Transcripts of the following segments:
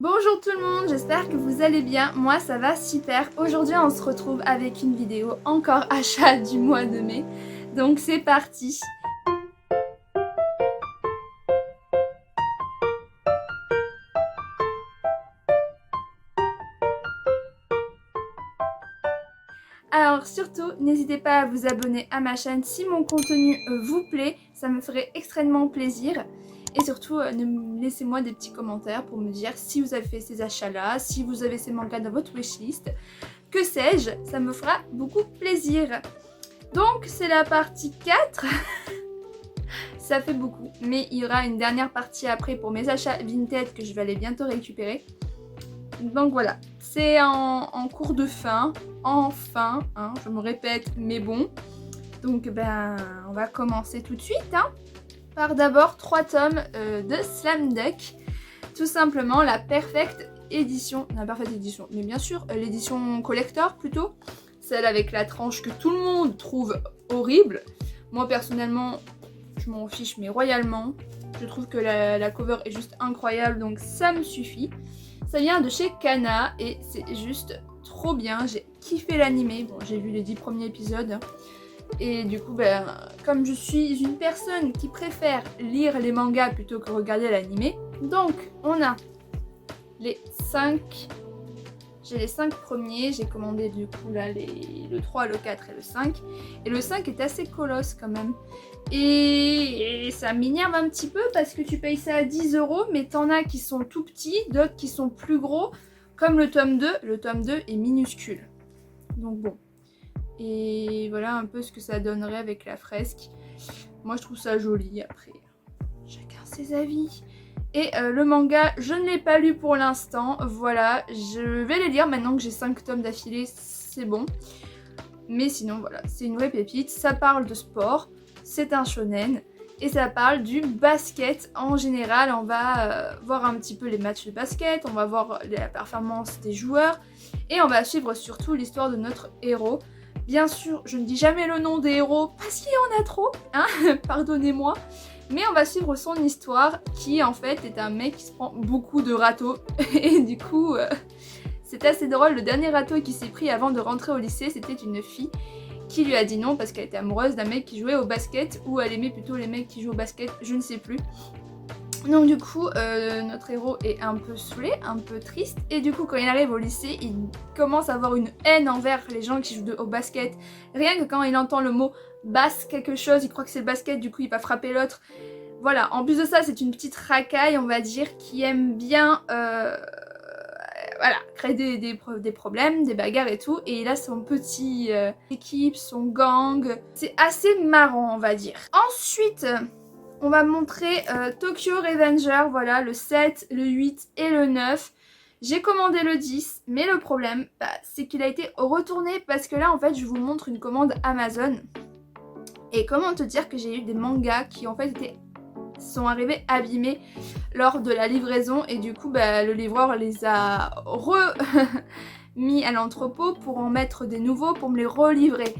Bonjour tout le monde, j'espère que vous allez bien, moi ça va super. Aujourd'hui on se retrouve avec une vidéo encore achat du mois de mai, donc c'est parti. Alors surtout, n'hésitez pas à vous abonner à ma chaîne si mon contenu vous plaît, ça me ferait extrêmement plaisir. Et surtout, laissez-moi des petits commentaires pour me dire si vous avez fait ces achats-là, si vous avez ces mangas dans votre wishlist, que sais-je, ça me fera beaucoup plaisir. Donc c'est la partie 4, ça fait beaucoup, mais il y aura une dernière partie après pour mes achats Vinted que je vais aller bientôt récupérer. Donc voilà, c'est en cours de fin, enfin, hein, je me répète, mais bon. Donc on va commencer tout de suite, hein, par d'abord 3 tomes de Slam Dunk. Tout simplement la Perfect Edition, mais bien sûr l'édition collector plutôt, celle avec la tranche que tout le monde trouve horrible. Moi personnellement, je m'en fiche mais royalement. Je trouve que la cover est juste incroyable, donc ça me suffit. Ça vient de chez Kana et c'est juste trop bien. J'ai kiffé l'animé. Bon, j'ai vu les 10 premiers épisodes. Et du coup, comme je suis une personne qui préfère lire les mangas plutôt que regarder l'animé, donc on a les 5. J'ai les 5 premiers. J'ai commandé du coup là le 3, le 4 et le 5. Et le 5 est assez colosse quand même. Et ça m'énerve un petit peu parce que tu payes ça à 10 €, mais t'en as qui sont tout petits, d'autres qui sont plus gros, comme le tome 2. Le tome 2 est minuscule. Donc bon. Et voilà un peu ce que ça donnerait avec la fresque. Moi je trouve ça joli, après chacun ses avis. Et le manga, je ne l'ai pas lu pour l'instant. Voilà, je vais les lire maintenant que j'ai 5 tomes d'affilée, c'est bon. Mais sinon voilà, c'est une vraie pépite. Ça parle de sport. C'est un shonen et ça parle du basket en général. On va voir un petit peu les matchs de basket, on va voir la performance des joueurs et on va suivre surtout l'histoire de notre héros. Bien sûr, je ne dis jamais le nom des héros parce qu'il y en a trop, hein, pardonnez-moi. Mais on va suivre son histoire qui en fait est un mec qui se prend beaucoup de râteaux et du coup c'est assez drôle. Le dernier râteau qu'il s'est pris avant de rentrer au lycée, c'était une fille qui lui a dit non parce qu'elle était amoureuse d'un mec qui jouait au basket, ou elle aimait plutôt les mecs qui jouent au basket, je ne sais plus. Donc du coup, notre héros est un peu saoulé, un peu triste, et du coup quand il arrive au lycée, il commence à avoir une haine envers les gens qui jouent au basket. Rien que quand il entend le mot basse quelque chose, il croit que c'est le basket, du coup il va frapper l'autre. Voilà, en plus de ça, c'est une petite racaille, on va dire, qui aime bien... voilà, créer des problèmes, des bagarres et tout. Et il a son petit équipe, son gang. C'est assez marrant, on va dire. Ensuite, on va montrer Tokyo Revenger. Voilà, le 7, le 8 et le 9. J'ai commandé le 10, mais le problème, c'est qu'il a été retourné parce que là, en fait, je vous montre une commande Amazon. Et comment te dire que j'ai eu des mangas qui, en fait, sont arrivés abîmés lors de la livraison et du coup le livreur les a remis à l'entrepôt pour en mettre des nouveaux pour me les relivrer.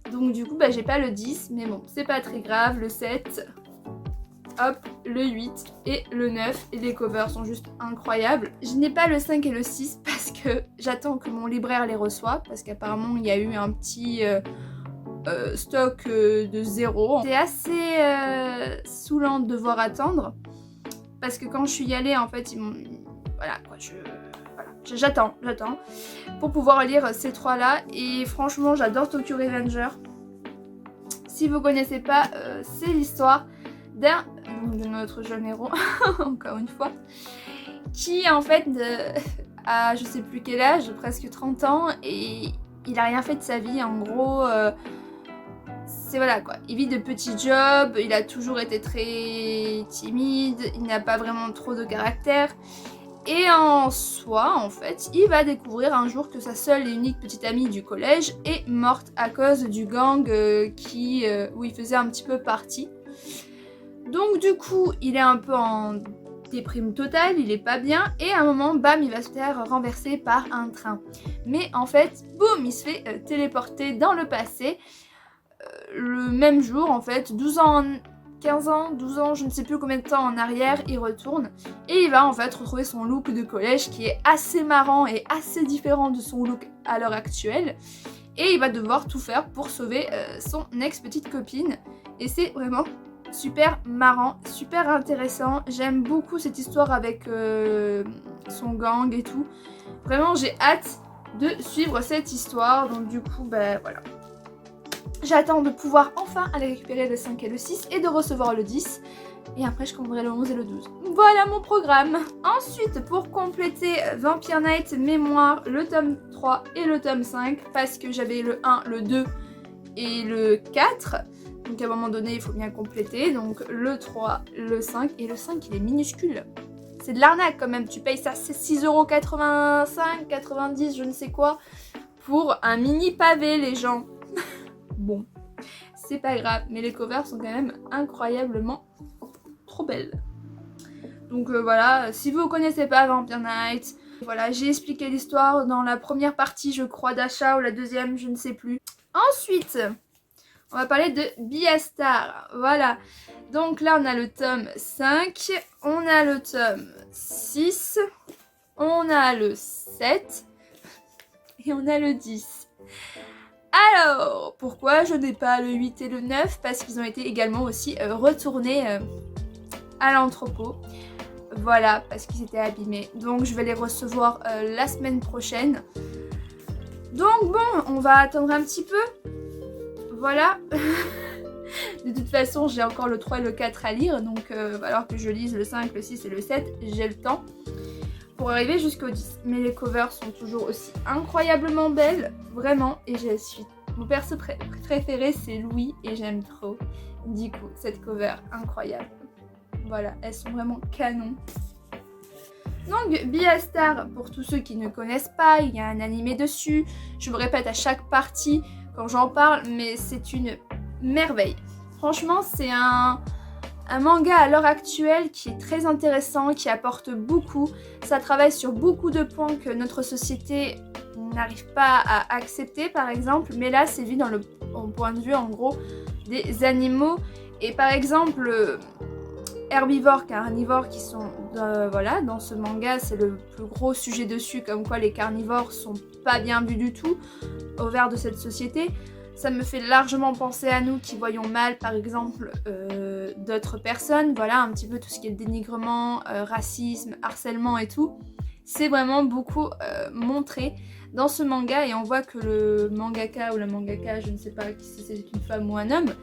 Donc du coup j'ai pas le 10, mais bon c'est pas très grave. Le 7, hop, le 8 et le 9, et les covers sont juste incroyables. Je n'ai pas le 5 et le 6 parce que j'attends que mon libraire les reçoive, parce qu'apparemment il y a eu un petit stock de 0. C'est assez saoulant de devoir attendre parce que quand je suis allée en fait ils m'ont... Voilà quoi, j'attends pour pouvoir lire ces 3 là. Et franchement j'adore Tokyo Revenger. Si vous connaissez pas, c'est l'histoire de notre jeune héros encore une fois, qui en fait a je sais plus quel âge, presque 30 ans, et il a rien fait de sa vie en gros. C'est voilà quoi, il vit de petits jobs, il a toujours été très timide, il n'a pas vraiment trop de caractère. Et en soi, en fait, il va découvrir un jour que sa seule et unique petite amie du collège est morte à cause du gang où il faisait un petit peu partie. Donc du coup, il est un peu en déprime totale, il est pas bien, et à un moment, bam, il va se faire renverser par un train. Mais en fait, boum, il se fait téléporter dans le passé. Le même jour en fait, 12 ans 15 ans, 12 ans, je ne sais plus combien de temps en arrière, il retourne et il va en fait retrouver son look de collège qui est assez marrant et assez différent de son look à l'heure actuelle. Et il va devoir tout faire pour sauver son ex-petite copine. Et c'est vraiment super marrant, super intéressant. J'aime beaucoup cette histoire avec son gang et tout. Vraiment, j'ai hâte de suivre cette histoire. Donc du coup, ben voilà. J'attends de pouvoir enfin aller récupérer le 5 et le 6 et de recevoir le 10. Et après, je commanderai le 11 et le 12. Voilà mon programme. Ensuite, pour compléter Vampire Knight Mémoire, le tome 3 et le tome 5, parce que j'avais le 1, le 2 et le 4. Donc à un moment donné, il faut bien compléter. Donc le 3, le 5 et le 5, il est minuscule. C'est de l'arnaque quand même. Tu payes ça, c'est 6,85€, 90, je ne sais quoi, pour un mini pavé, les gens. Bon, c'est pas grave, mais les covers sont quand même incroyablement trop belles. Donc voilà, si vous connaissez pas Vampire Knight, voilà, j'ai expliqué l'histoire dans la première partie, je crois, d'achat, ou la deuxième, je ne sais plus. Ensuite, on va parler de Beastar, voilà. Donc là, on a le tome 5, on a le tome 6, on a le 7 et on a le 10. Alors, pourquoi je n'ai pas le 8 et le 9? Parce qu'ils ont été également aussi retournés à l'entrepôt. Voilà, parce qu'ils étaient abîmés. Donc je vais les recevoir la semaine prochaine. Donc bon, on va attendre un petit peu. Voilà. De toute façon, j'ai encore le 3 et le 4 à lire. Donc alors que je lise le 5, le 6 et le 7, j'ai le temps pour arriver jusqu'au 10. Mais les covers sont toujours aussi incroyablement belles, vraiment, et je suis... Mon perso préféré, c'est Louis, et j'aime trop, du coup, cette cover incroyable. Voilà, elles sont vraiment canon. Donc, Beastar, pour tous ceux qui ne connaissent pas, il y a un animé dessus. Je me répète à chaque partie quand j'en parle, mais c'est une merveille. Franchement, c'est un manga à l'heure actuelle qui est très intéressant, qui apporte beaucoup. Ça travaille sur beaucoup de points que notre société n'arrive pas à accepter, par exemple. Mais là, c'est vu dans le point de vue, en gros, des animaux. Et par exemple, herbivores, carnivores qui sont... voilà, dans ce manga, c'est le plus gros sujet dessus, comme quoi les carnivores sont pas bien vus du tout au vert de cette société. Ça me fait largement penser à nous qui voyons mal, par exemple, d'autres personnes. Voilà, un petit peu tout ce qui est dénigrement, racisme, harcèlement et tout. C'est vraiment beaucoup montré dans ce manga. Et on voit que le mangaka ou la mangaka, je ne sais pas si c'est une femme ou un homme,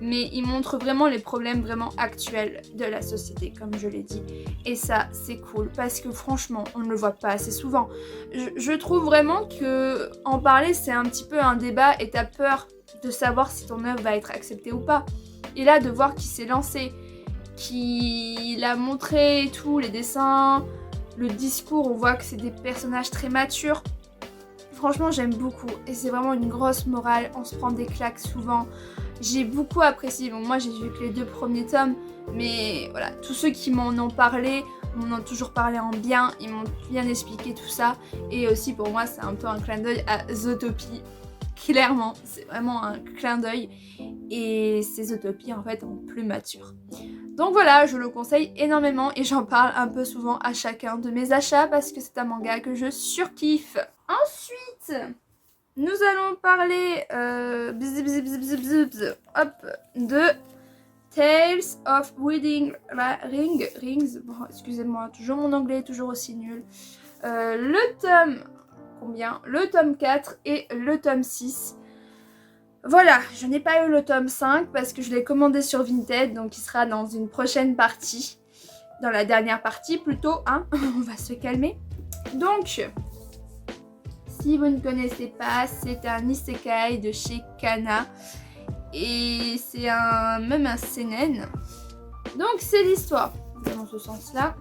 mais il montre vraiment les problèmes vraiment actuels de la société, comme je l'ai dit. Et ça, c'est cool, parce que franchement, on ne le voit pas assez souvent. Je trouve vraiment que en parler, c'est un petit peu un débat, et t'as peur de savoir si ton œuvre va être acceptée ou pas. Et là, de voir qu'il s'est lancé, qu'il a montré tout, les dessins, le discours, on voit que c'est des personnages très matures. Franchement, j'aime beaucoup, et c'est vraiment une grosse morale, on se prend des claques souvent. J'ai beaucoup apprécié, bon moi j'ai vu que les 2 premiers tomes, mais voilà, tous ceux qui m'en ont parlé, m'en ont toujours parlé en bien, ils m'ont bien expliqué tout ça, et aussi pour moi c'est un peu un clin d'œil à Zootopie, clairement, c'est vraiment un clin d'œil, et c'est Zootopie en fait en plus mature. Donc voilà, je le conseille énormément et j'en parle un peu souvent à chacun de mes achats parce que c'est un manga que je surkiffe. Ensuite, nous allons parler de Tales of Wedding Rings. Bon, excusez-moi, toujours mon anglais est toujours aussi nul. Le tome... Combien? Le tome 4 et le tome 6. Voilà, je n'ai pas eu le tome 5 parce que je l'ai commandé sur Vinted, donc il sera dans une prochaine partie. Dans la dernière partie plutôt, hein. On va se calmer. Donc... Si vous ne connaissez pas, c'est un isekai de chez Kana et c'est même un seinen. Donc c'est l'histoire, dans ce sens-là,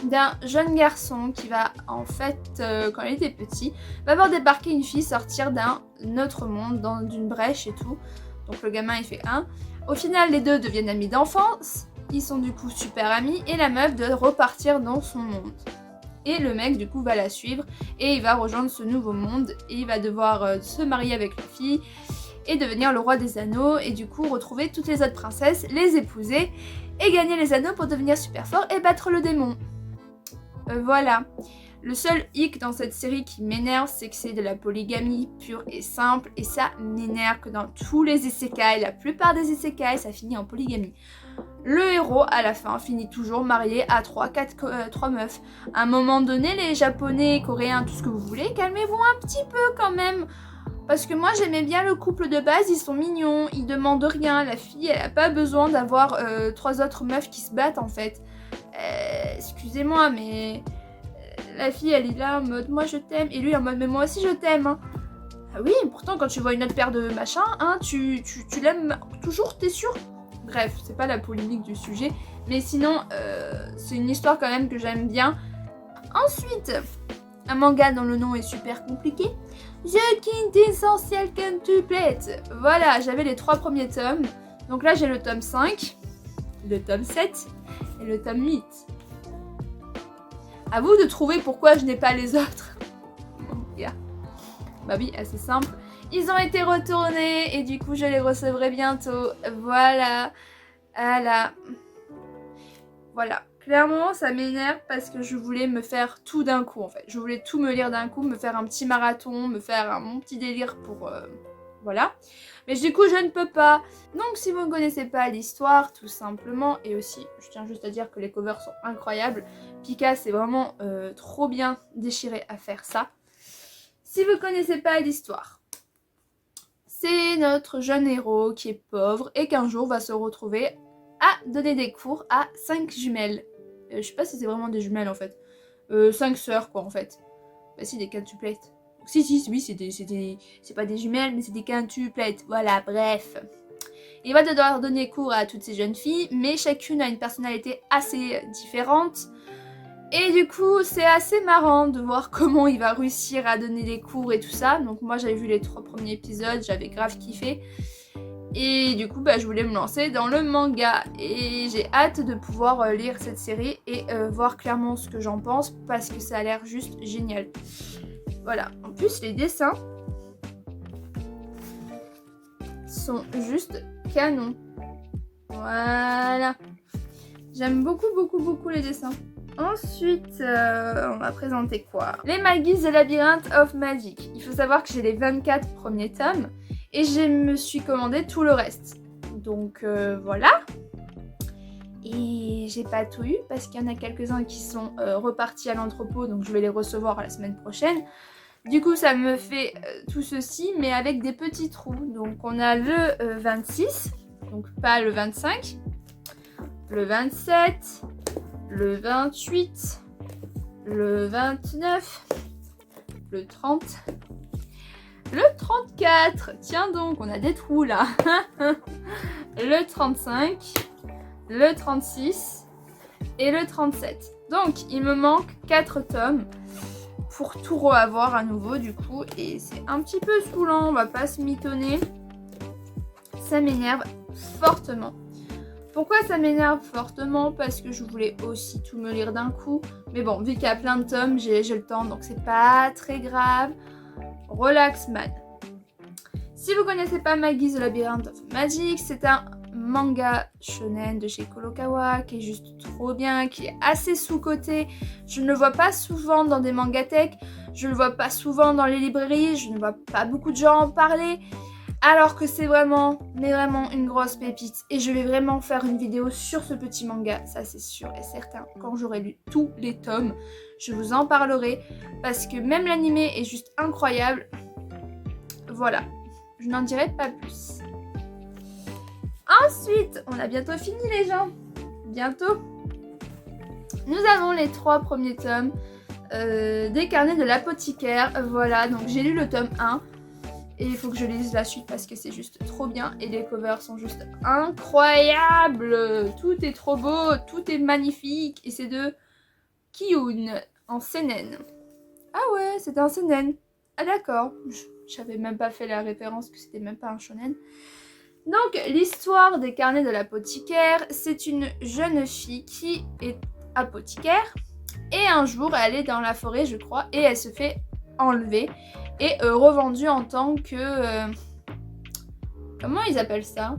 d'un jeune garçon qui va en fait, quand il était petit, va voir débarquer une fille sortir d'un autre monde, d'une brèche et tout. Donc le gamin il fait 1. Au final les deux deviennent amis d'enfance, ils sont du coup super amis et la meuf doit repartir dans son monde. Et le mec du coup va la suivre et il va rejoindre ce nouveau monde et il va devoir se marier avec la fille et devenir le roi des anneaux et du coup retrouver toutes les autres princesses, les épouser et gagner les anneaux pour devenir super fort et battre le démon. Voilà. Le seul hic dans cette série qui m'énerve, c'est que c'est de la polygamie pure et simple et ça m'énerve que dans tous les isekai, la plupart des isekai, ça finit en polygamie. Le héros, à la fin, finit toujours marié à 3 meufs. À un moment donné, les japonais, coréens, tout ce que vous voulez, calmez-vous un petit peu quand même. Parce que moi, j'aimais bien le couple de base, ils sont mignons, ils demandent rien. La fille, elle a pas besoin d'avoir 3 autres meufs qui se battent, en fait. Excusez-moi, mais... la fille, elle est là en mode « moi je t'aime » et lui en mode « mais moi aussi je t'aime hein. ». Ah oui, pourtant quand tu vois une autre paire de machin, hein, tu l'aimes toujours, t'es sûr? Bref, c'est pas la polémique du sujet, mais sinon, c'est une histoire quand même que j'aime bien. Ensuite, un manga dont le nom est super compliqué. The King Essential Quintuplet. Voilà, j'avais les 3 premiers tomes. Donc là, j'ai le tome 5, le tome 7 et le tome 8. À vous de trouver pourquoi je n'ai pas les autres. Bah oui, assez simple. Ils ont été retournés et du coup je les recevrai bientôt. Voilà. Voilà. Clairement ça m'énerve parce que je voulais me faire tout d'un coup en fait. Je voulais tout me lire d'un coup, me faire un petit marathon, me faire mon petit délire pour... voilà. Mais du coup je ne peux pas. Donc si vous ne connaissez pas l'histoire tout simplement, et aussi je tiens juste à dire que les covers sont incroyables. Pika c'est vraiment trop bien déchiré à faire ça. Si vous ne connaissez pas l'histoire, c'est notre jeune héros qui est pauvre et qu'un jour va se retrouver à donner des cours à 5 jumelles. Je sais pas si c'est vraiment des jumelles en fait. 5 sœurs quoi en fait. Bah si, des quintuplettes. Si, oui, c'est pas des jumelles, mais c'est des quintuplettes. Voilà, bref. Il va devoir donner cours à toutes ces jeunes filles, mais chacune a une personnalité assez différente. Et du coup, c'est assez marrant de voir comment il va réussir à donner des cours et tout ça. Donc moi, j'avais vu les 3 premiers épisodes, j'avais grave kiffé. Et du coup, je voulais me lancer dans le manga. Et j'ai hâte de pouvoir lire cette série et voir clairement ce que j'en pense parce que ça a l'air juste génial. Voilà. En plus, les dessins sont juste canons. Voilà. J'aime beaucoup les dessins. Ensuite, on va présenter quoi? Les Magus The Labyrinth of Magic. Il faut savoir que j'ai les 24 premiers tomes et je me suis commandé tout le reste. Donc voilà. Et j'ai pas tout eu parce qu'il y en a quelques-uns qui sont repartis à l'entrepôt, donc je vais les recevoir la semaine prochaine. Du coup, ça me fait tout ceci, mais avec des petits trous. Donc on a le 26, donc pas le 25, le 27... le 28, le 29, le 30, le 34, tiens donc, on a des trous là, le 35, le 36 et le 37. Donc, il me manque 4 tomes pour tout reavoir à nouveau du coup, et c'est un petit peu saoulant, on va pas se mitonner, ça m'énerve fortement. Pourquoi ça m'énerve fortement? Parce que je voulais aussi tout me lire d'un coup. Mais bon, vu qu'il y a plein de tomes, j'ai le temps, donc c'est pas très grave. Relax man. Si vous connaissez pas Magus The Labyrinth of Magic, c'est un manga shonen de chez Kurokawa qui est juste trop bien, qui est assez sous-coté. Je ne le vois pas souvent dans des mangathèques, je ne le vois pas souvent dans les librairies, je ne vois pas beaucoup de gens en parler. Alors que c'est vraiment, mais vraiment une grosse pépite. Et je vais vraiment faire une vidéo sur ce petit manga, ça c'est sûr et certain. Quand j'aurai lu tous les tomes, je vous en parlerai. Parce que même l'animé est juste incroyable. Voilà, je n'en dirai pas plus. Ensuite, on a bientôt fini les gens. Bientôt. Nous avons les 3 premiers tomes des carnets de l'apothicaire. Voilà, donc j'ai lu le tome 1. Et il faut que je lise la suite parce que c'est juste trop bien. Et les covers sont juste incroyables. Tout est trop beau, tout est magnifique. Et c'est de Kiyun en seinen. Ah ouais, c'était un seinen. Ah d'accord. J'avais même pas fait la référence que c'était même pas un shonen. Donc l'histoire des carnets de l'apothicaire, c'est une jeune fille qui est apothicaire. Et un jour, elle est dans la forêt, je crois, et elle se fait enlever. Et revendu en tant que Comment ils appellent ça?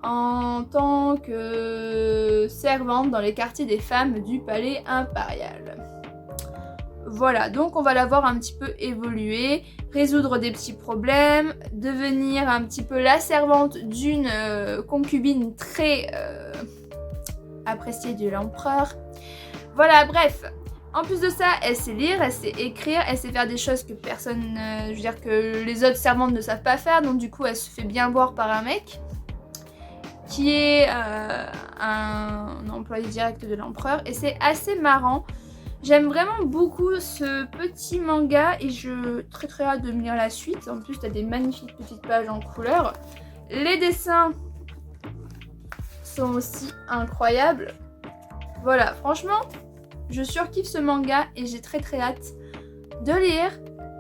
En tant que servante dans les quartiers des femmes du palais impérial. Voilà, donc on va la voir un petit peu évoluer, résoudre des petits problèmes, devenir un petit peu la servante d'une concubine très appréciée de l'empereur. Voilà, bref. En plus de ça, elle sait lire, elle sait écrire, elle sait faire des choses que personne, je veux dire que les autres servantes ne savent pas faire, donc du coup elle se fait bien voir par un mec qui est un employé direct de l'empereur, et c'est assez marrant. J'aime vraiment beaucoup ce petit manga et je très hâte de me lire la suite. En plus, t'as des magnifiques petites pages en couleur. Les dessins sont aussi incroyables. Voilà, franchement, je surkiffe ce manga et j'ai très hâte de lire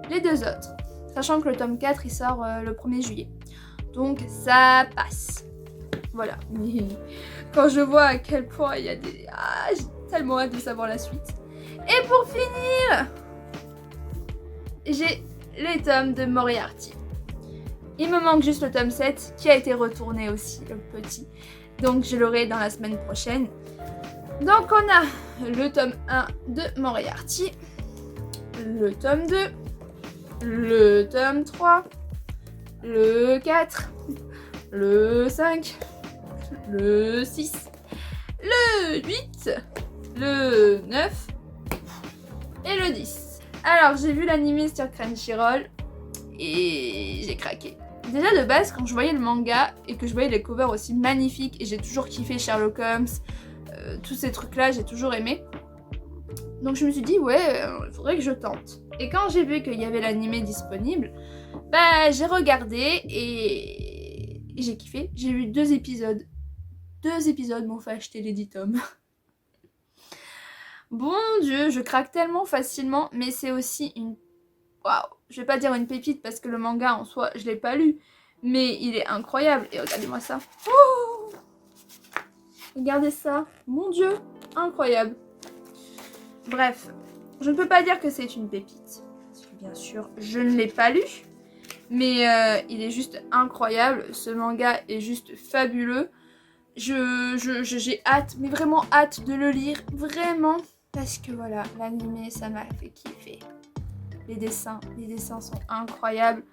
les deux autres. Sachant que le tome 4 il sort le 1er juillet. Donc ça passe. Voilà. Mais quand je vois à quel point il y a des... Ah, j'ai tellement hâte de savoir la suite. Et pour finir, j'ai les tomes de Moriarty. Il me manque juste le tome 7 qui a été retourné aussi, le petit. Donc je l'aurai dans la semaine prochaine. Donc on a le tome 1 de Moriarty, le tome 2, le tome 3, le 4, le 5, le 6, le 8, le 9 et le 10. Alors j'ai vu l'anime sur Crunchyroll et j'ai craqué. Déjà de base quand je voyais le manga et que je voyais les covers aussi magnifiques, et j'ai toujours kiffé Sherlock Holmes, tous ces trucs là j'ai toujours aimé. Donc je me suis dit ouais, il faudrait que je tente. Et quand j'ai vu qu'il y avait l'anime disponible, bah j'ai regardé et j'ai kiffé. J'ai vu 2 épisodes. 2 épisodes m'ont fait acheter les 10 tomes. Bon Dieu, je craque tellement facilement, mais c'est aussi une... Waouh, je vais pas dire une pépite parce que le manga en soi, je l'ai pas lu, mais il est incroyable. Et regardez-moi ça. Oh, regardez ça. Mon Dieu, incroyable. Bref, je ne peux pas dire que c'est une pépite, parce que bien sûr, je ne l'ai pas lu, mais il est juste incroyable. Ce manga est juste fabuleux. J'ai hâte, mais vraiment hâte de le lire, vraiment. Parce que voilà, l'anime, ça m'a fait kiffer. Les dessins sont incroyables.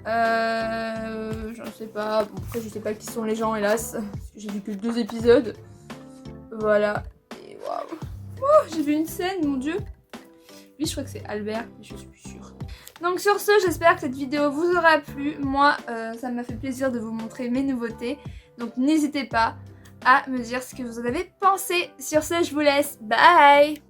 Je ne sais pas, bon, après je sais pas qui sont les gens hélas, parce que j'ai vu que 2 épisodes. Voilà, et waouh. Oh, j'ai vu une scène, mon Dieu. Lui, je crois que c'est Albert, mais je suis sûre. Donc sur ce, j'espère que cette vidéo vous aura plu. Moi, ça m'a fait plaisir de vous montrer mes nouveautés. Donc n'hésitez pas à me dire ce que vous en avez pensé. Sur ce, je vous laisse. Bye!